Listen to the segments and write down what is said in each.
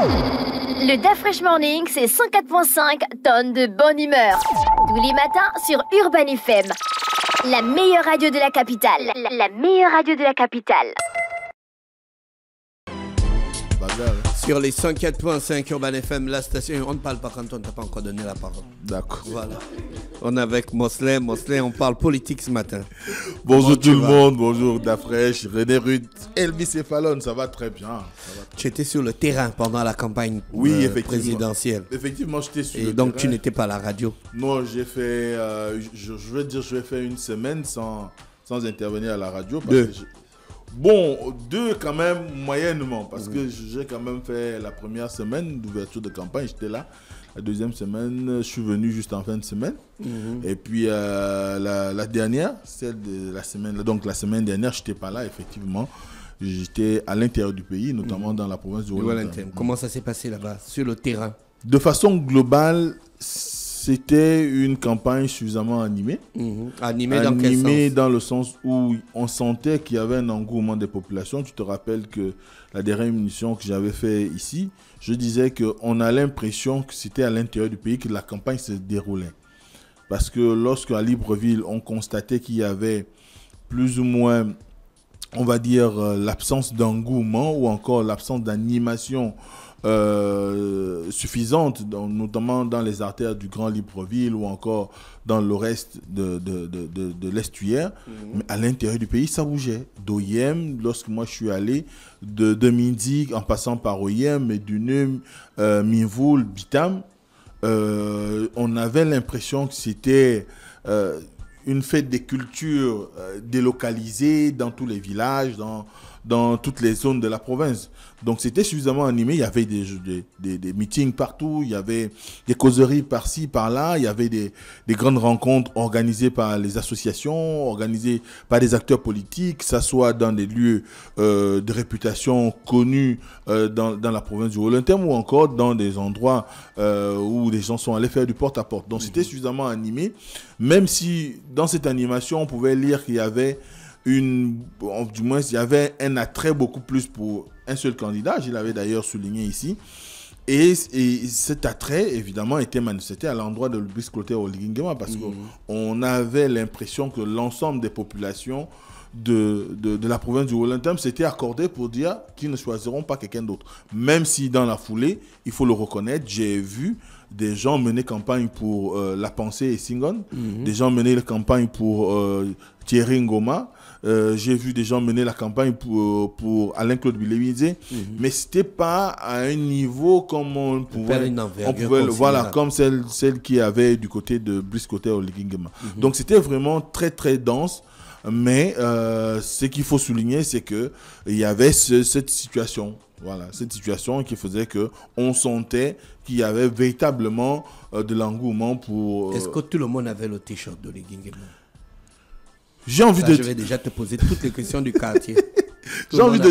Le Da Fresh Morning, c'est 104.5 tonnes de bonne humeur. Tous les matins sur Urban FM. La meilleure radio de la capitale. La meilleure radio de la capitale. Sur les 104.5 Urban FM, la station, on ne parle pas quand on ne t'a pas encore donné la parole. D'accord. Voilà. On est avec Mosley. Mosley, on parle politique ce matin. Bonjour tout le monde, bonjour Da Fresh, René Ruth, Elvis et Fallon, ça va très bien. Tu étais sur le terrain pendant la campagne présidentielle. Effectivement, j'étais sur le terrain. Et donc tu n'étais pas à la radio? Non, j'ai fait, je vais faire une semaine sans intervenir à la radio. Deux quand même, moyennement, parce que j'ai quand même fait la première semaine d'ouverture de campagne, j'étais là. La deuxième semaine, je suis venu juste en fin de semaine. Et puis la dernière, celle de la semaine, donc la semaine dernière, je n'étais pas là, effectivement. J'étais à l'intérieur du pays, notamment dans la province du Wellington. Comment ça s'est passé là-bas, sur le terrain? De façon globale, c'était une campagne suffisamment animée. Animée dans quel sens? Animée dans le sens où on sentait qu'il y avait un engouement des populations. Tu te rappelles que la dernière émission que j'avais fait ici, je disais qu'on a l'impression que c'était à l'intérieur du pays que la campagne se déroulait. Parce que lorsqu'à Libreville, on constatait qu'il y avait plus ou moins, on va dire, l'absence d'engouement ou encore l'absence d'animation suffisante, notamment dans les artères du Grand Libreville ou encore dans le reste de l'estuaire. Mais à l'intérieur du pays, ça bougeait. D'Oyem, lorsque moi je suis allé, de Midi, en passant par Oyem, Medunum, Minvoul, Bitam, on avait l'impression que c'était une fête des cultures délocalisée dans tous les villages, dans toutes les zones de la province. Donc c'était suffisamment animé, il y avait des meetings partout, il y avait des causeries par-ci, par-là, il y avait des grandes rencontres organisées par les associations, organisées par des acteurs politiques, que ce soit dans des lieux de réputation connus dans la province du Wellington ou encore dans des endroits où les gens sont allés faire du porte-à-porte. Donc c'était suffisamment animé, même si dans cette animation on pouvait lire qu'il y avait il y avait un attrait beaucoup plus pour un seul candidat, je l'avais d'ailleurs souligné ici, et cet attrait évidemment était manifesté à l'endroit de Brice Clotaire Oligingema, parce qu'on avait l'impression que l'ensemble des populations de la province du Wellington s'était accordé pour dire qu'ils ne choisiront pas quelqu'un d'autre. Même si dans la foulée, il faut le reconnaître, j'ai vu des gens mener campagne pour La Pensée et Singon, des gens mener la campagne pour Thierry Ngoma, j'ai vu des gens mener la campagne pour Alain-Claude Bilévizé, mais c'était pas à un niveau comme on pouvait voilà, comme celle qui avait du côté de Brice Clotaire Oligingema. Donc c'était vraiment très très dense, mais ce qu'il faut souligner, c'est que il y avait cette situation. Voilà, cette situation qui faisait qu'on sentait qu'il y avait véritablement de l'engouement pour... Est-ce que tout le monde avait le t-shirt de Oligingema? Je vais déjà te poser toutes les questions du quartier. J'ai envie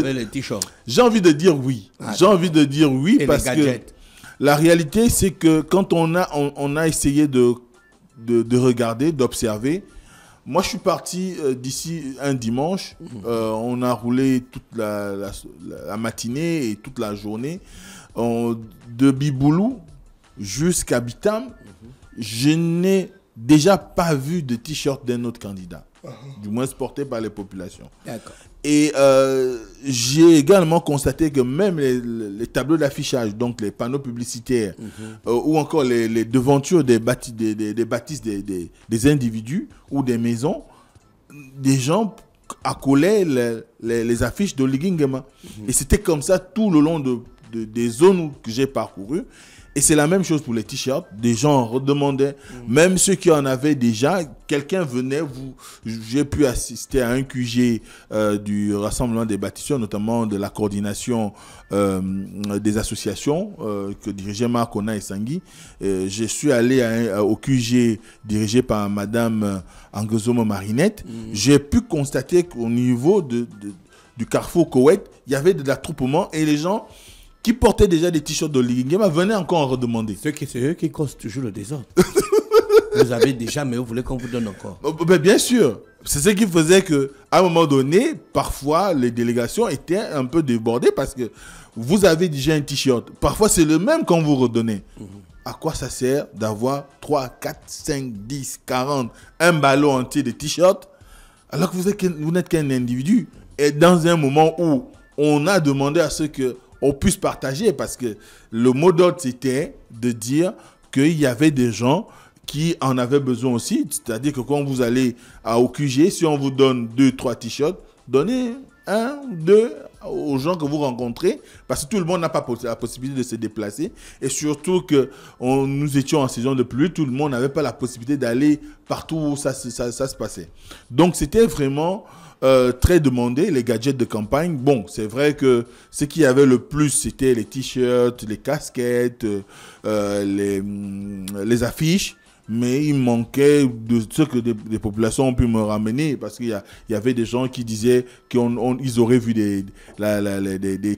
de dire oui. J'ai envie de dire oui. Et parce que la réalité, c'est que quand on a essayé de regarder, d'observer, moi je suis parti d'ici un dimanche, on a roulé toute la matinée et toute la journée, de Biboulou jusqu'à Bitam, je n'ai déjà pas vu de t-shirt d'un autre candidat. Du moins porté par les populations. Et j'ai également constaté que même les tableaux d'affichage, donc les panneaux publicitaires, ou encore les devantures des bâtisses des individus ou des maisons, des gens accolaient les affiches d'Oligingema. Et c'était comme ça tout le long des zones que j'ai parcourues. Et c'est la même chose pour les t-shirts. Des gens en redemandaient. Même ceux qui en avaient déjà, quelqu'un venait. J'ai pu assister à un QG du Rassemblement des bâtisseurs, notamment de la coordination des associations que dirigeait Marc Ona et Sangui. Je suis allé au QG dirigé par Madame Angozomo Marinette. J'ai pu constater qu'au niveau du carrefour Koweït, il y avait de l'attroupement et les gens qui portaient déjà des t-shirts d'Oligingema venaient encore en redemander. C'est eux qui causent toujours le désordre. Vous avez déjà, mais vous voulez qu'on vous donne encore? Bien sûr. C'est ce qui faisait qu'à un moment donné, parfois, les délégations étaient un peu débordées parce que vous avez déjà un t-shirt. Parfois, c'est le même qu'on vous redonnait. À quoi ça sert d'avoir 3, 4, 5, 10, 40, un ballon entier de t-shirts alors que vous n'êtes qu'un individu? Et dans un moment où on a demandé à ce qu'on puisse partager, parce que le mot d'ordre, c'était de dire qu'il y avait des gens qui en avaient besoin aussi. C'est-à-dire que quand vous allez au QG, si on vous donne 2, 3 t-shirts, donnez 1 ou 2 aux gens que vous rencontrez, parce que tout le monde n'a pas la possibilité de se déplacer. Et surtout que nous étions en saison de pluie, tout le monde n'avait pas la possibilité d'aller partout où ça se passait. Donc c'était vraiment très demandé, les gadgets de campagne. Bon, c'est vrai que ce qu'il y avait le plus, c'était les t-shirts, les casquettes, les affiches. Mais il manquait de ce que des populations ont pu me ramener, parce qu'il y avait des gens qui disaient qu'ils auraient vu des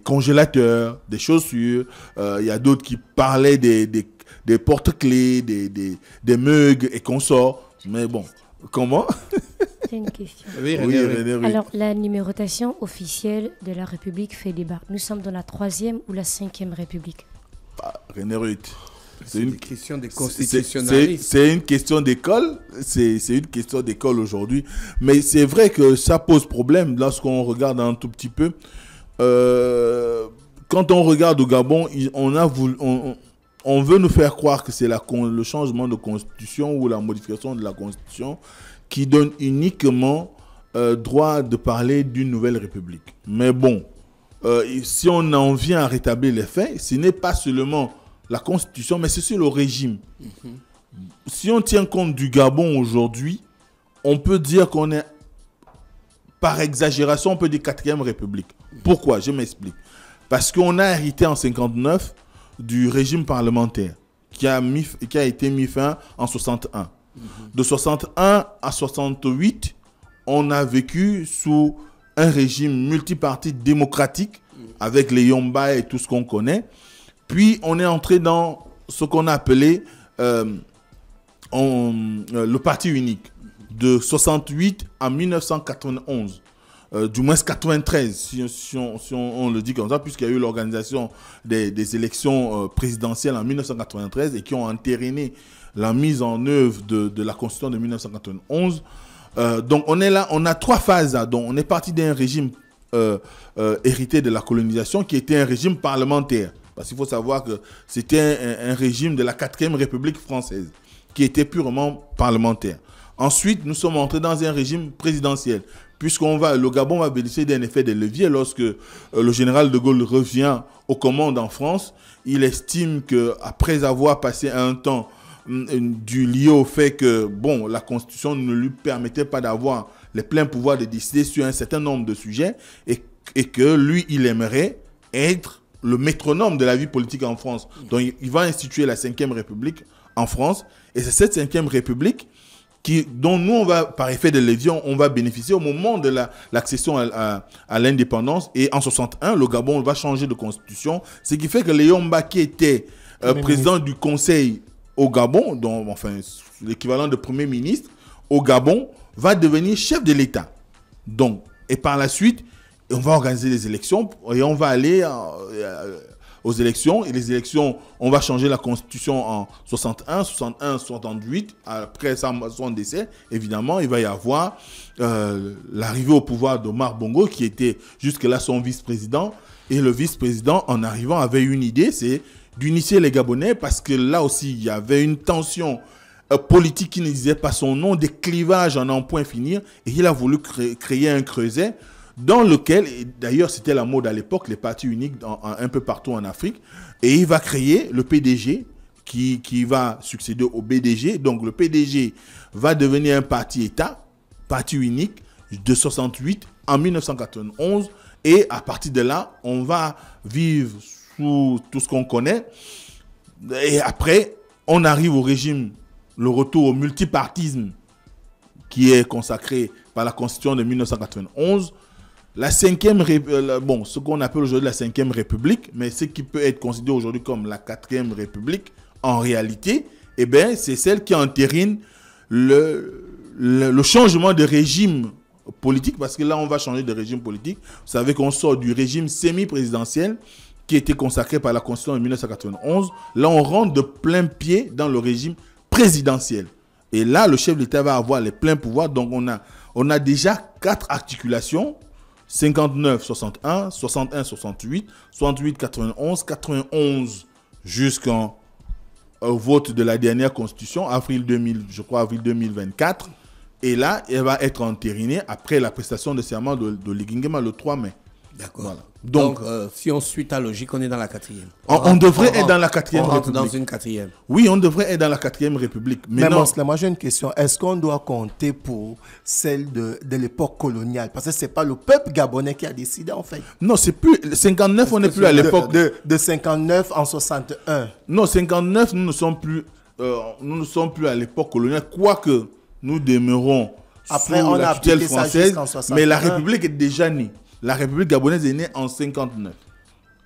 congélateurs, des chaussures. Il y a d'autres qui parlaient des porte-clés, des mugs et consorts. Mais bon, comment? C'est une question. Oui, René, oui. Alors, la numérotation officielle de la République fait débat. Nous sommes dans la 3e ou la 5e République? René Ruth. C'est une question des constitutionnalistes. C'est une question d'école. C'est une question d'école aujourd'hui. Mais c'est vrai que ça pose problème lorsqu'on regarde un tout petit peu. Quand on regarde au Gabon, on veut nous faire croire que c'est le changement de constitution ou la modification de la constitution qui donne uniquement droit de parler d'une nouvelle république. Mais bon, si on en vient à rétablir les faits, ce n'est pas seulement la constitution, mais c'est sur le régime. Si on tient compte du Gabon aujourd'hui, on peut dire qu'on est, par exagération, on peut dire 4e République. Pourquoi? Je m'explique. Parce qu'on a hérité en 59 du régime parlementaire qui a été mis fin en 61. De 61 à 68, on a vécu sous un régime multipartite démocratique avec les Yomba et tout ce qu'on connaît. Puis, on est entré dans ce qu'on a appelé le parti unique de 68 à 1991. Du moins 93, si on le dit comme ça, puisqu'il y a eu l'organisation des élections présidentielles en 1993 et qui ont entériné la mise en œuvre de la Constitution de 1991. Donc, on est là, on a 3 phases. Donc, on est parti d'un régime hérité de la colonisation qui était un régime parlementaire. Parce qu'il faut savoir que c'était un régime de la 4e République française qui était purement parlementaire. Ensuite, nous sommes entrés dans un régime présidentiel, le Gabon va bénéficier d'un effet de levier lorsque le général de Gaulle revient aux commandes en France. Il estime qu'après avoir passé un temps lié au fait que la Constitution ne lui permettait pas d'avoir les pleins pouvoirs de décider sur un certain nombre de sujets et que lui, il aimerait être le métronome de la vie politique en France. Donc, il va instituer la 5e République en France. Et c'est cette 5e République dont nous, par effet de levier, on va bénéficier au moment de l'accession à l'indépendance. Et en 61, le Gabon va changer de constitution. Ce qui fait que Léon Mba, qui était président du Conseil au Gabon, l'équivalent de Premier ministre au Gabon, va devenir chef de l'État. Donc, et par la suite, on va organiser les élections et on va aller aux élections. Et les élections, on va changer la constitution en 61, 68. Après son décès, évidemment, il va y avoir l'arrivée au pouvoir d'Omar Bongo, qui était jusque-là son vice-président. Et le vice-président, en arrivant, avait une idée, c'est d'unifier les Gabonais, parce que là aussi, il y avait une tension politique qui ne disait pas son nom, des clivages en un point finir. Et il a voulu créer un creuset dans lequel, d'ailleurs c'était la mode à l'époque, les partis uniques un peu partout en Afrique, et il va créer le PDG qui va succéder au BDG. Donc le PDG va devenir un parti-État, parti unique, de 68 en 1991, et à partir de là, on va vivre sous tout ce qu'on connaît, et après, on arrive au régime, le retour au multipartisme qui est consacré par la Constitution de 1991. La 5e, ce qu'on appelle aujourd'hui la 5e République, mais ce qui peut être considéré aujourd'hui comme la 4e République, en réalité, c'est celle qui entérine le changement de régime politique, parce que là, on va changer de régime politique. Vous savez qu'on sort du régime semi-présidentiel qui était consacré par la Constitution en 1991. Là, on rentre de plein pied dans le régime présidentiel. Et là, le chef de l'État va avoir les pleins pouvoirs. Donc, on a déjà 4 articulations. 59-61, 61-68, 68-91, 91 jusqu'au vote de la dernière Constitution, avril 2024. Et là, elle va être entérinée après la prestation de serment de Ligingema le 3 mai. D'accord. Voilà. Donc, si on suit ta logique, on est dans la 4e. On devrait être dans la 4e on rentre République. dans une 4e. Oui, on devrait être dans la 4e République. Mais Monsler, moi j'ai une question. Est-ce qu'on doit compter pour celle de l'époque coloniale? Parce que ce n'est pas le peuple gabonais qui a décidé en fait. Non, c'est plus. 59, on n'est plus à l'époque. De 59 en 61. Non, 59, nous ne sommes plus à l'époque coloniale. Quoique nous demeurons après, sous on la a tutelle appliqué ça française. jusqu'en 61. Mais la République est déjà née. La République gabonaise est née en 59.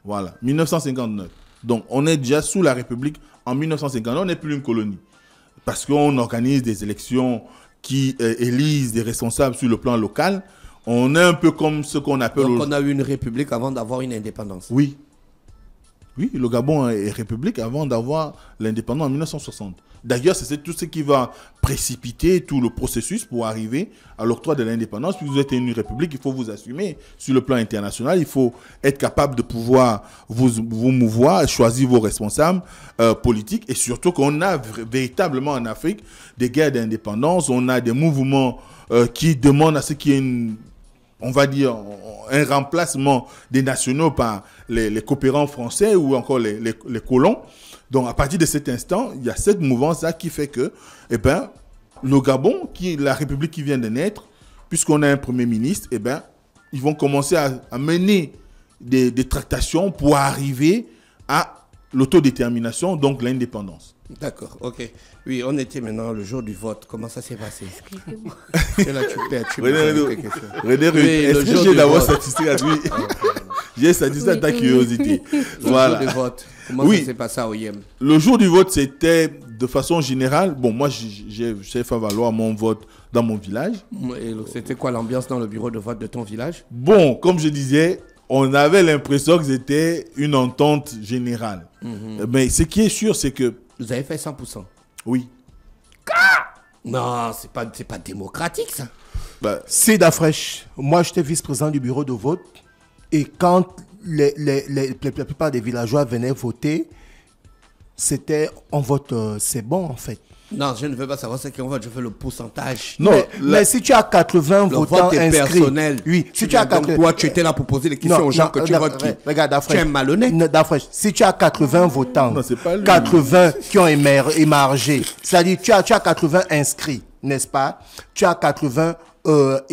Voilà, 1959. Donc, on est déjà sous la République en 1959. On n'est plus une colonie. Parce qu'on organise des élections qui élisent des responsables sur le plan local. On est un peu comme ce qu'on appelle... Donc, on a eu une république avant d'avoir une indépendance. Oui. Oui, le Gabon est république avant d'avoir l'indépendance en 1960. D'ailleurs, c'est tout ce qui va précipiter tout le processus pour arriver à l'octroi de l'indépendance. Puis vous êtes une république, il faut vous assumer sur le plan international. Il faut être capable de pouvoir vous mouvoir, choisir vos responsables politiques. Et surtout qu'on a véritablement en Afrique des guerres d'indépendance. On a des mouvements qui demandent à ce qu'il y ait on va dire, un remplacement des nationaux par les coopérants français ou encore les colons. Donc, à partir de cet instant, il y a cette mouvance-là qui fait que, le Gabon, qui est la République qui vient de naître, puisqu'on a un Premier ministre, ils vont commencer à mener des tractations pour arriver à l'autodétermination, donc l'indépendance. D'accord, ok. Oui, on était maintenant le jour du vote. Comment ça s'est passé? Excusez-moi. Là, tu René, est-ce que j'ai d'abord statistique à lui? J'ai statistique à ta curiosité. Voilà. Le jour du vote. Comment ça s'est passé à OIM? Le jour du vote, c'était de façon générale. Bon, moi, j'ai fait valoir mon vote dans mon village. Et c'était quoi l'ambiance dans le bureau de vote de ton village? Bon, comme je disais, on avait l'impression que c'était une entente générale. Mais ce qui est sûr, c'est que... Vous avez fait 100%? Oui. Non, c'est pas démocratique, ça. C'est d'Afresh. Moi, j'étais vice-président du bureau de vote. Et quand la plupart des villageois venaient voter, c'était on vote, c'est bon en fait. Non, je ne veux pas savoir ce qu'on vote, je veux le pourcentage. Non, mais si tu as 80 votants inscrits... personnel. Oui, si tu as 80... Toi, tu étais là pour poser les questions aux gens que tu votes qui. Regarde, tu es malhonnête. D'Afresh, si tu as 80 votants, non, 80 qui ont émargé, c'est-à-dire tu as 80 inscrits, n'est-ce pas? Tu as 80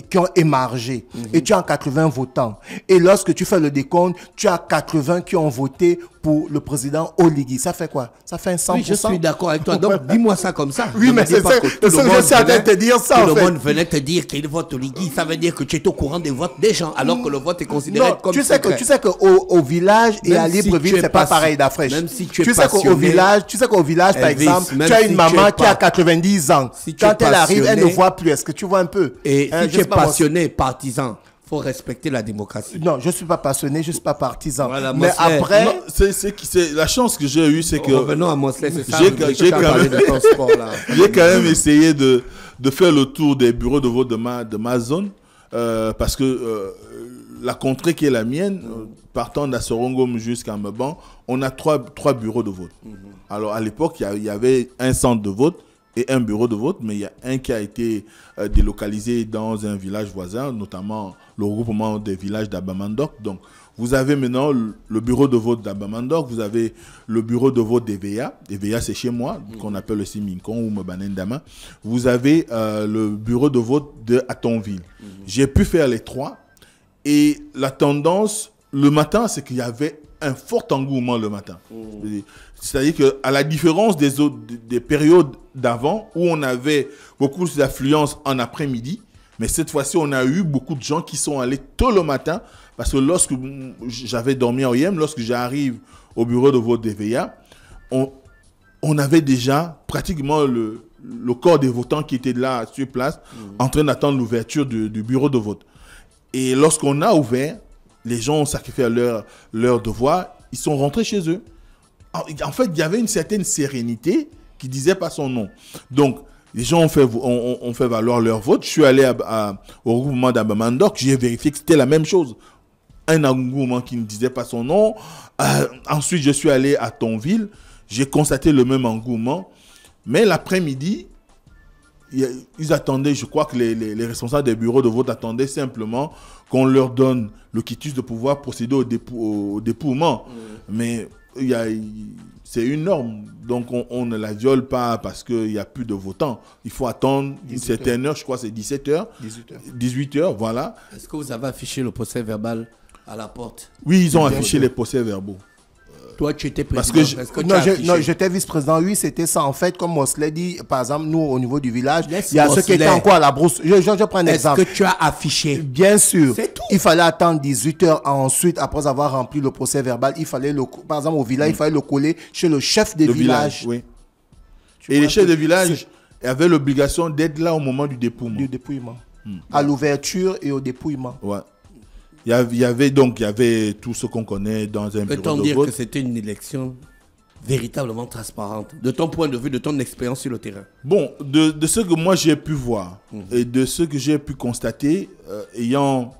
qui ont émargé et tu as 80 votants. Et lorsque tu fais le décompte, tu as 80 qui ont voté pour le président Oligui. Ça fait quoi? Ça fait un 100%. Oui, je suis d'accord avec toi. Donc, dis-moi ça comme ça. Oui, mais c'est ça que je suis en train de te dire ça, en fait. Tout le monde venait te dire qu'il vote Oligui. Ça veut dire que tu es au courant des votes des gens, alors que le vote est considéré comme secret. Tu sais qu'au village et à Libreville, c'est pas pareil d'Afresh. Même si tu es passionné. Tu sais qu'au village, par exemple, tu as une maman qui a 90 ans. Quand elle arrive, elle ne voit plus. Est-ce que tu vois un peu? Et si tu es passionné, partisan, il faut respecter la démocratie. Non, je ne suis pas passionné, je ne suis pas partisan. Voilà, mais Mosler, après... C'est la chance que j'ai eue, c'est que... Revenons à Mosler, c'est ça. J'ai quand même essayé de faire le tour des bureaux de vote de ma zone, parce que la contrée qui est la mienne, partant d'Assorongom jusqu'à Meban, on a trois bureaux de vote. Alors, à l'époque, il y avait un centre de vote et un bureau de vote, mais il y a un qui a été délocalisé dans un village voisin, notamment le regroupement des villages d'Abamandok. Donc, vous avez maintenant le bureau de vote d'Abamandok, vous avez le bureau de vote d'Eveya. Eveya, c'est chez moi, qu'on appelle aussi Minkon ou Mbanendama. Vous avez le bureau de vote de Atonville. J'ai pu faire les trois. Et la tendance, le matin, c'est qu'il y avait un fort engouement le matin. C'est-à-dire qu'à la différence des périodes d'avant, où on avait beaucoup d'affluence en après-midi, mais cette fois-ci, on a eu beaucoup de gens qui sont allés tôt le matin, parce que lorsque j'avais dormi à OIM, lorsque j'arrive au bureau de vote d'Eveya, on avait déjà pratiquement le corps des votants qui étaient là sur place en train d'attendre l'ouverture du bureau de vote. Et lorsqu'on a ouvert, les gens ont sacrifié leur devoir, ils sont rentrés chez eux. En fait, il y avait une certaine sérénité qui disait pas son nom. Donc, les gens ont fait valoir leur vote. Je suis allé au regroupement d'Abamandok, j'ai vérifié que c'était la même chose. Un engouement qui ne disait pas son nom. Ensuite, je suis allé à Tonville, j'ai constaté le même engouement. Mais l'après-midi, ils attendaient, je crois que les responsables des bureaux de vote attendaient simplement qu'on leur donne le quitus de pouvoir procéder au dépouillement. Mais c'est une norme, donc on ne la viole pas parce qu'il n'y a plus de votants. Il faut attendre une certaine heure, je crois que c'est 17h. 18h, voilà. Est-ce que vous avez affiché le procès verbal à la porte? Oui, ils ont affiché les procès verbaux. Toi, tu étais président. Parce que non, j'étais vice-président. Oui, c'était ça. En fait, comme Mosley dit, par exemple, nous, au niveau du village, il y a ceux qui étaient encore à la brousse. Je prends un exemple. Est-ce que tu as affiché? Bien sûr. C'est tout. Il fallait attendre 18h. Ensuite, après avoir rempli le procès verbal, il fallait, par exemple, au village, il fallait le coller chez le chef de village. Oui. Et les chefs de village avaient l'obligation d'être là au moment du dépouillement. Du dépouillement. À l'ouverture et au dépouillement. Ouais. Il y avait tout ce qu'on connaît dans un bureau de vote. Peut-on dire que c'était une élection véritablement transparente, de ton point de vue, de ton expérience sur le terrain? Bon, de ce que moi j'ai pu voir et de ce que j'ai pu constater, ayant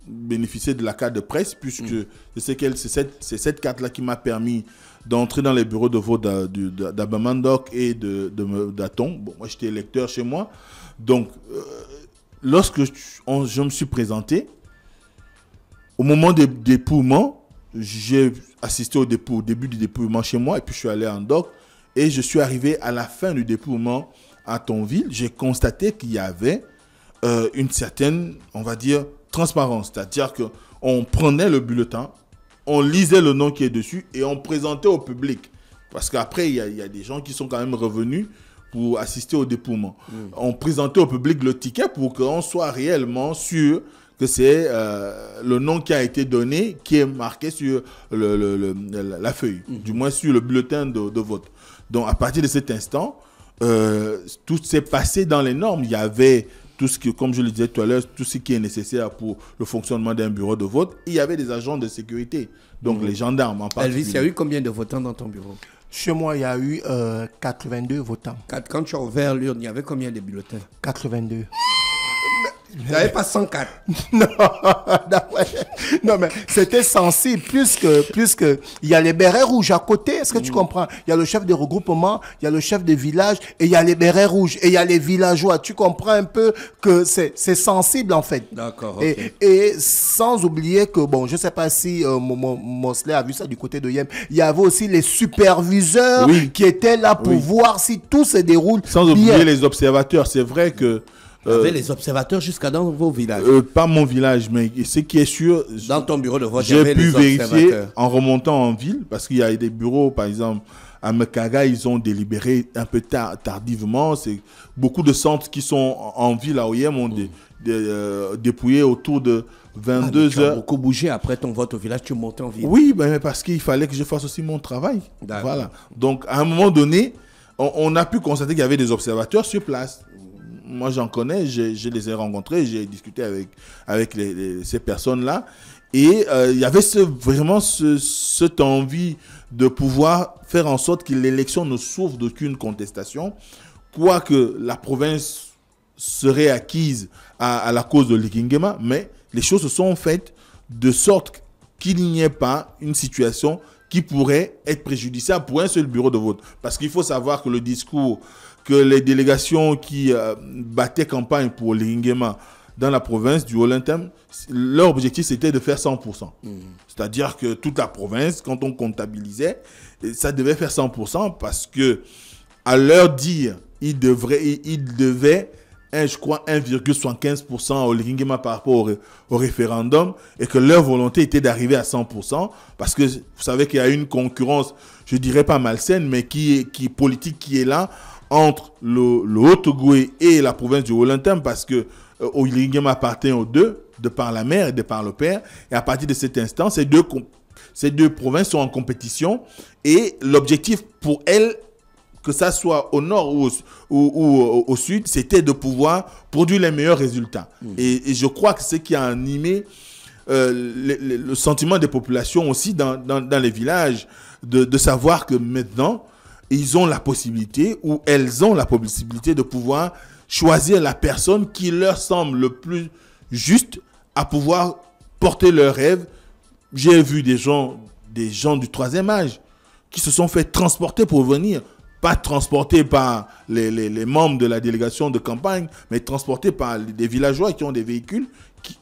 bénéficié de la carte de presse, puisque c'est cette carte-là qui m'a permis d'entrer dans les bureaux de vote d'Abamandok et d'Aton. Bon, moi j'étais électeur chez moi. Donc, lorsque je me suis présenté, au moment des dépouillements, j'ai assisté au début du dépouillement chez moi et puis je suis allé en doc et je suis arrivé à la fin du dépouillement à Tonville. J'ai constaté qu'il y avait une certaine, on va dire, transparence. C'est-à-dire qu'on prenait le bulletin, on lisait le nom qui est dessus et on présentait au public. Parce qu'après, il y a des gens qui sont quand même revenus pour assister au dépouillement. On présentait au public le ticket pour qu'on soit réellement sûr que c'est le nom qui a été donné, qui est marqué sur la feuille, du moins sur le bulletin de vote. Donc, à partir de cet instant, tout s'est passé dans les normes. Il y avait tout ce qui, comme je le disais tout à l'heure, tout ce qui est nécessaire pour le fonctionnement d'un bureau de vote. Il y avait des agents de sécurité, donc les gendarmes en particulier. Elvis, il y a eu combien de votants dans ton bureau? Chez moi, il y a eu 82 votants. Quand tu as ouvert l'urne, il y avait combien de bulletins? 82. Il n'y avait pas 104. Non, mais c'était sensible, plus que il y a les bérets rouges à côté, est-ce que tu comprends? Il y a le chef de regroupement, il y a le chef de village, et il y a les bérets rouges, et il y a les villageois. Tu comprends un peu que c'est sensible, en fait. D'accord. Okay. Et sans oublier que, bon, je ne sais pas si Mosley a vu ça du côté de Yem, il y avait aussi les superviseurs qui étaient là pour voir si tout se déroule sans oublier les observateurs. C'est vrai que il y avait les observateurs jusqu'à dans vos villages. Pas mon village, mais ce qui est sûr, dans ton bureau de vote, j'ai pu vérifier en remontant en ville, parce qu'il y a des bureaux, par exemple, à Mekaga, ils ont délibéré un peu tardivement. C'est beaucoup de centres qui sont en ville à Oyem ont dépouillé autour de 22 tu as beaucoup bougé après ton vote au village, tu montais en ville. Oui, mais parce qu'il fallait que je fasse aussi mon travail. Voilà. Donc, à un moment donné, on a pu constater qu'il y avait des observateurs sur place. Moi, j'en connais, je les ai rencontrés, j'ai discuté avec ces personnes-là. Et il y avait vraiment cette envie de pouvoir faire en sorte que l'élection ne souffre d'aucune contestation, quoique la province serait acquise à la cause de l'Ikingema, mais les choses se sont faites de sorte qu'il n'y ait pas une situation qui pourrait être préjudiciable pour un seul bureau de vote. Parce qu'il faut savoir que le discours que les délégations qui battaient campagne pour l'Ingema dans la province du Haut-Linthème, leur objectif c'était de faire 100%. C'est-à-dire que toute la province, quand on comptabilisait, ça devait faire 100% parce que à leur dire, ils devaient je crois 1,75% au Lingema par rapport au référendum et que leur volonté était d'arriver à 100% parce que vous savez qu'il y a une concurrence, je dirais pas malsaine, mais qui politique qui est là entre le Haut-Ogooué et la province du Haut-Linthème parce que Lingema appartient aux deux, de par la mère et de par le père. Et à partir de cet instant, ces deux provinces sont en compétition et l'objectif pour elles que ça soit au nord ou au sud, c'était de pouvoir produire les meilleurs résultats. Et je crois que ce qui a animé le sentiment des populations aussi dans les villages, de savoir que maintenant, ils ont la possibilité, ou elles ont la possibilité de pouvoir choisir la personne qui leur semble le plus juste à pouvoir porter leurs rêves. J'ai vu des gens du troisième âge qui se sont fait transporter pour venir, pas transportés par les membres de la délégation de campagne, mais transportés par des villageois qui ont des véhicules.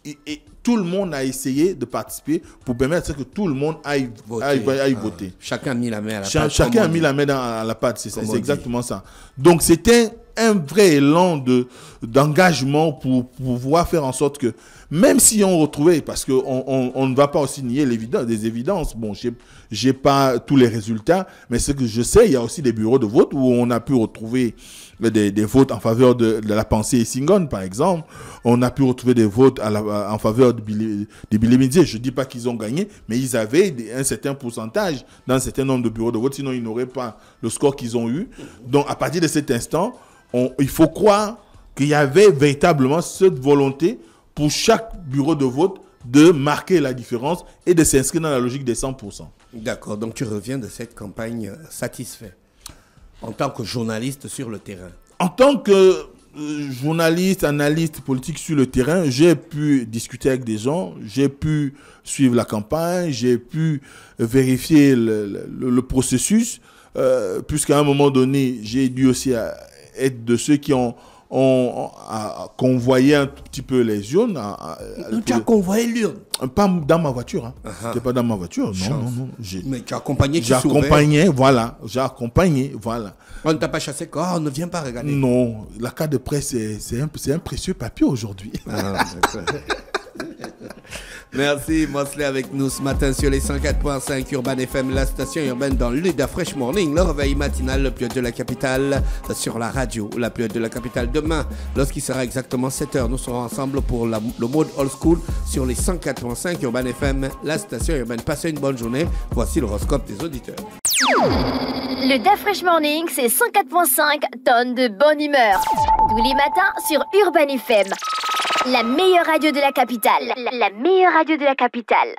Et tout le monde a essayé de participer pour permettre que tout le monde aille voter. Chacun a mis la main à la pâte. Chacun a mis la main à la pâte, c'est exactement ça. Donc c'était un vrai élan d'engagement pour pouvoir faire en sorte que, même si on retrouvait, parce qu'on ne va pas aussi nier des évidences, bon, j'ai pas tous les résultats, mais ce que je sais, il y a aussi des bureaux de vote où on a pu retrouver des votes en faveur de la pensée Essingone, par exemple. On a pu retrouver des votes en faveur de Billy Media. Je ne dis pas qu'ils ont gagné, mais ils avaient un certain pourcentage dans un certain nombre de bureaux de vote, sinon ils n'auraient pas le score qu'ils ont eu. Donc, à partir de cet instant, il faut croire qu'il y avait véritablement cette volonté pour chaque bureau de vote de marquer la différence et de s'inscrire dans la logique des 100%. D'accord, donc tu reviens de cette campagne satisfait en tant que journaliste sur le terrain. En tant que journaliste, analyste politique sur le terrain, j'ai pu discuter avec des gens, j'ai pu suivre la campagne, j'ai pu vérifier le processus, puisqu'à un moment donné, j'ai dû aussi être de ceux qui ont convoyé un tout petit peu les urnes. Tu as convoyé l'urne? Pas dans ma voiture. Hein. C'était pas dans ma voiture, non. Mais tu as accompagné, j'ai accompagné, voilà. On ne t'a pas chassé, on ne vient pas regarder. Non, la carte de presse, c'est un précieux papier aujourd'hui. Ah, merci, Mosley, avec nous ce matin sur les 104.5 Urban FM, la station urbaine dans l'Uda Fresh Morning, le réveil matinal, le plus haut de la capitale, sur la radio, la plus haute de la capitale. Demain, lorsqu'il sera exactement 7h, nous serons ensemble pour le mode old school sur les 104.5 Urban FM, la station urbaine. Passez une bonne journée. Voici l'horoscope des auditeurs. Le Da Fresh Morning, c'est 104.5 tonnes de bonne humeur. Tous les matins sur Urban FM. La meilleure radio de la capitale. La meilleure radio de la capitale.